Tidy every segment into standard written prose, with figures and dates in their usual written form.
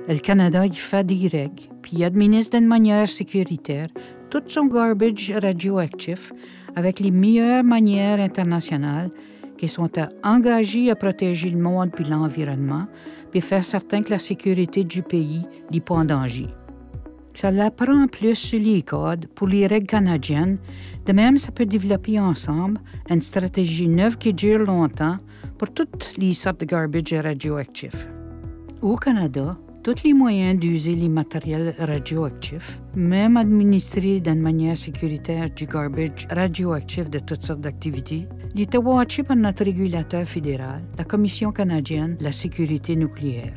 Le Canada, il fait des règles, puis il administre d'une manière sécuritaire tout son garbage radioactif avec les meilleures manières internationales qui sont engagées à protéger le monde puis l'environnement, puis faire certain que la sécurité du pays n'est pas en danger. Ça l'apprend plus sur les codes pour les règles canadiennes. De même, ça peut développer ensemble une stratégie neuve qui dure longtemps pour toutes les sortes de garbage radioactifs. Au Canada, tous les moyens d'user les matériels radioactifs, même administrer d'une manière sécuritaire du garbage radioactif de toutes sortes d'activités, il est watché par notre régulateur fédéral, la Commission canadienne de la sécurité nucléaire.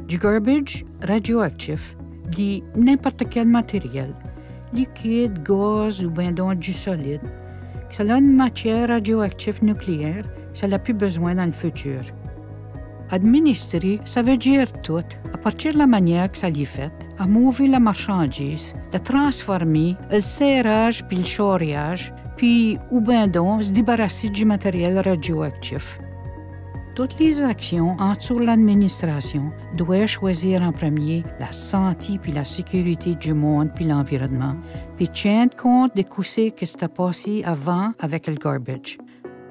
Du garbage radioactif, dit n'importe quel matériel, liquide, gaz ou bien donc du solide, que ça a une matière radioactive nucléaire, ça n'a plus besoin dans le futur. Administrer, ça veut dire tout, à partir de la manière que ça l'est fait, à mouvoir la marchandise, la transformer, le serrage puis le charriage, puis ou bien donc se débarrasser du matériel radioactif. Toutes les actions entourent l'administration doivent choisir en premier la santé puis la sécurité du monde puis l'environnement, puis tiennent compte des coups que c'était passé avant avec le garbage.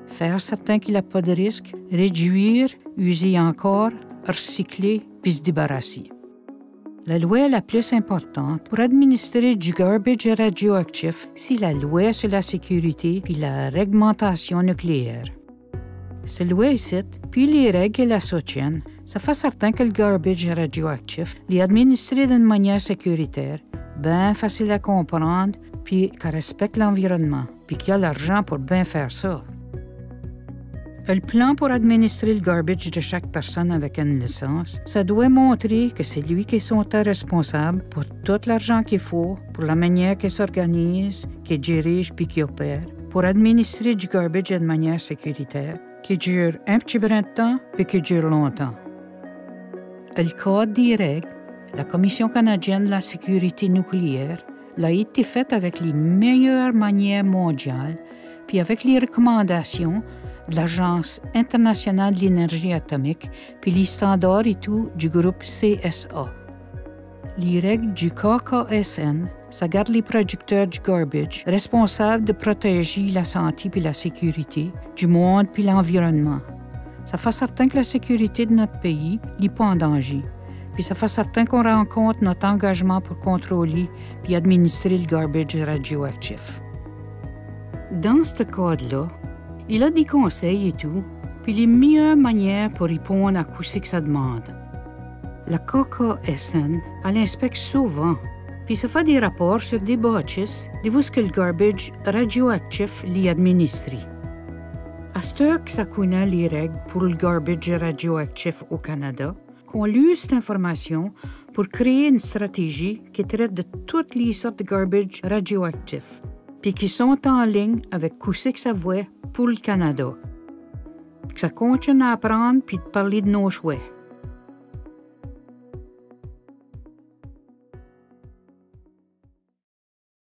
Faire certain qu'il n'y a pas de risque, réduire, user encore, recycler puis se débarrasser. La loi la plus importante pour administrer du garbage radioactif, c'est la loi sur la sécurité puis la réglementation nucléaire. Cette loi ici, puis les règles qui la soutiennent, ça fait certain que le garbage radioactif est administré d'une manière sécuritaire, bien facile à comprendre, puis qui respecte l'environnement, puis qui a l'argent pour bien faire ça. Le plan pour administrer le garbage de chaque personne avec une licence, ça doit montrer que c'est lui qui est responsable pour tout l'argent qu'il faut, pour la manière qu'il s'organise, qu'il dirige puis qu'il opère, pour administrer du garbage de manière sécuritaire, qui dure un petit brin de temps puis qui dure longtemps. Le code des règles, la Commission canadienne de la sécurité nucléaire, l'a été fait avec les meilleures manières mondiales puis avec les recommandations de l'Agence internationale de l'énergie atomique puis les standards et tout du groupe CSA. Les règles du KKSN, ça garde les producteurs du garbage responsables de protéger la santé puis la sécurité du monde puis l'environnement. Ça fait certain que la sécurité de notre pays n'est pas en danger. Puis ça fait certain qu'on rencontre notre engagement pour contrôler puis administrer le garbage radioactif. Dans ce cadre-là, il a des conseils et tout, puis les meilleures manières pour répondre à ce que ça demande. La KKSN, elle inspecte souvent, puis ça fait des rapports sur des bâtisses de où que le garbage radioactif l'est administré. À ce heure que ça connaît les règles pour le garbage radioactif au Canada, qu'on use cette information pour créer une stratégie qui traite de toutes les sortes de garbage radioactifs, puis qui sont en ligne avec ce que ça vaut pour le Canada. Que ça continue à apprendre puis de parler de nos choix.